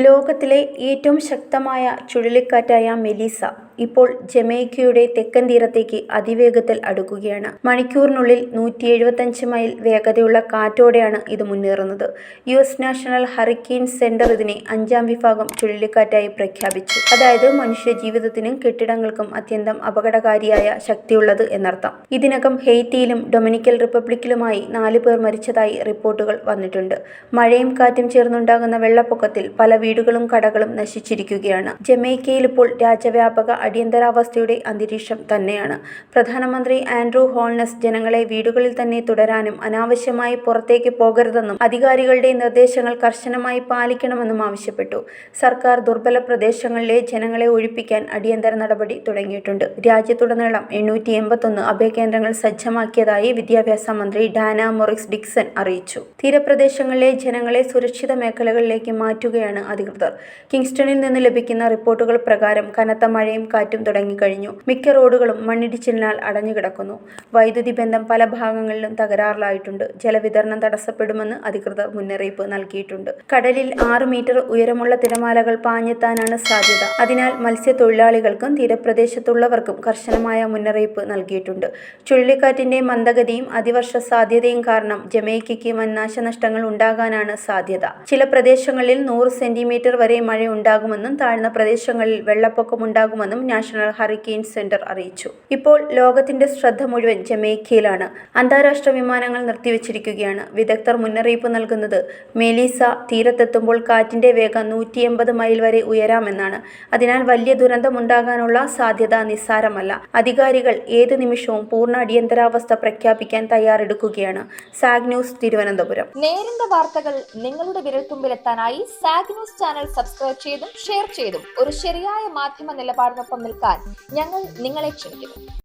ലോകത്തിലെ ഏറ്റവും ശക്തമായ ചുഴലിക്കാറ്റായ മെലീസ ഇപ്പോൾ ജമൈക്കയുടെ തെക്കൻ തീരത്തേക്ക് അതിവേഗത്തിൽ അടുക്കുകയാണ്. മണിക്കൂറിനുള്ളിൽ 175 മൈൽ വേഗതയുള്ള കാറ്റോടെയാണ് ഇത് മുന്നേറുന്നത്. US നാഷണൽ ഹറിക്കെയിൻ സെന്റർ ഇതിനെ 5ാം വിഭാഗം ചുഴലിക്കാറ്റായി പ്രഖ്യാപിച്ചു. അതായത് മനുഷ്യജീവിതത്തിനും കെട്ടിടങ്ങൾക്കും അത്യന്തം അപകടകാരിയായ ശക്തിയുള്ളത് എന്നർത്ഥം. ഇതിനകം ഹെയ്റ്റിയിലും ഡൊമിനിക്കൻ റിപ്പബ്ലിക്കിലുമായി 4 പേർ മരിച്ചതായി റിപ്പോർട്ടുകൾ വന്നിട്ടുണ്ട്. മഴയും കാറ്റും ചേർന്നുണ്ടാകുന്ന വെള്ളപ്പൊക്കത്തിൽ പല വീടുകളും കടകളും നശിച്ചിരിക്കുകയാണ്. ജമൈക്കയിൽ ഇപ്പോൾ രാജ്യവ്യാപക അടിയന്തരാവസ്ഥയുടെ അന്തരീക്ഷം തന്നെയാണ്. പ്രധാനമന്ത്രി ആൻഡ്രൂ ഹോൾനസ് ജനങ്ങളെ വീടുകളിൽ തന്നെ തുടരാനും അനാവശ്യമായി പുറത്തേക്ക് പോകരുതെന്നും അധികാരികളുടെ നിർദ്ദേശങ്ങൾ കർശനമായി പാലിക്കണമെന്നും ആവശ്യപ്പെട്ടു. സർക്കാർ ദുർബല പ്രദേശങ്ങളിലെ ജനങ്ങളെ ഒഴിപ്പിക്കാൻ അടിയന്തര നടപടി തുടങ്ങിയിട്ടുണ്ട്. രാജ്യത്തുടനീളം 881 അഭയകേന്ദ്രങ്ങൾ സജ്ജമാക്കിയതായി വിദ്യാഭ്യാസ മന്ത്രി ഡാന മൊറിസ് ഡിക്സൺ അറിയിച്ചു. തീരപ്രദേശങ്ങളിലെ ജനങ്ങളെ സുരക്ഷിത മേഖലകളിലേക്ക് മാറ്റുകയാണ് അധികൃതർ. കിങ്സ്റ്റണിൽ നിന്ന് ലഭിക്കുന്ന റിപ്പോർട്ടുകൾ പ്രകാരം കനത്ത മഴയും കാറ്റും തുടങ്ങിക്കഴിഞ്ഞു. മിക്ക റോഡുകളും മണ്ണിടിച്ചിലിനാൽ അടഞ്ഞുകിടക്കുന്നു. വൈദ്യുതി ബന്ധം പല ഭാഗങ്ങളിലും തകരാറിലായിട്ടുണ്ട്. ജലവിതരണം തടസ്സപ്പെടുമെന്ന് അധികൃതർ മുന്നറിയിപ്പ് നൽകിയിട്ടുണ്ട്. കടലിൽ 6 മീറ്റർ ഉയരമുള്ള തിരമാലകൾ പാഞ്ഞെത്താനാണ് സാധ്യത. അതിനാൽ മത്സ്യത്തൊഴിലാളികൾക്കും തീരപ്രദേശത്തുള്ളവർക്കും കർശനമായ മുന്നറിയിപ്പ് നൽകിയിട്ടുണ്ട്. ചുഴലിക്കാറ്റിന്റെ മന്ദഗതിയും അതിവർഷ സാധ്യതയും കാരണം ജമൈക്കയ്ക്ക് വൻ നാശനഷ്ടങ്ങൾ ഉണ്ടാകാനാണ് സാധ്യത. ചില പ്രദേശങ്ങളിൽ 100 സെന്റിമീറ്റർ വരെ മഴ ഉണ്ടാകുമെന്നും താഴ്ന്ന പ്രദേശങ്ങളിൽ വെള്ളപ്പൊക്കമുണ്ടാകുമെന്നും നാഷണൽ ഹറിക്കെയിൻ സെന്റർ അറിയിച്ചു. ഇപ്പോൾ ലോകത്തിന്റെ ശ്രദ്ധ മുഴുവൻ ജമൈക്കയിലാണ്. അന്താരാഷ്ട്ര വിമാനങ്ങൾ നിർത്തിവച്ചിരിക്കുകയാണ്. വിദഗ്ധർ മുന്നറിയിപ്പ് നൽകുന്നത് മെലീസ തീരത്തെത്തുമ്പോൾ കാറ്റിന്റെ വേഗം 180 മൈൽ വരെ ഉയരാമെന്നാണ്. അതിനാൽ വലിയ ദുരന്തമുണ്ടാകാനുള്ള സാധ്യത നിസ്സാരമല്ല. അധികാരികൾ ഏത് നിമിഷവും പൂർണ്ണ അടിയന്തരാവസ്ഥ പ്രഖ്യാപിക്കാൻ തയ്യാറെടുക്കുകയാണ്. Zag news, Thiruvananthapuram. നേരിന്റെ വാർത്തകൾ നിങ്ങളുടെ വിരൽത്തുമ്പിലെത്താനായി സാഗ് ന്യൂസ് ചാനൽ സബ്സ്ക്രൈബ് ചെയ്തും ഷെയർ ചെയ്തും ഒരു ശരിയായ മാധ്യമ നിലപാടിനൊപ്പം നിൽക്കാൻ ഞങ്ങൾ നിങ്ങളെ ക്ഷണിക്കുന്നു.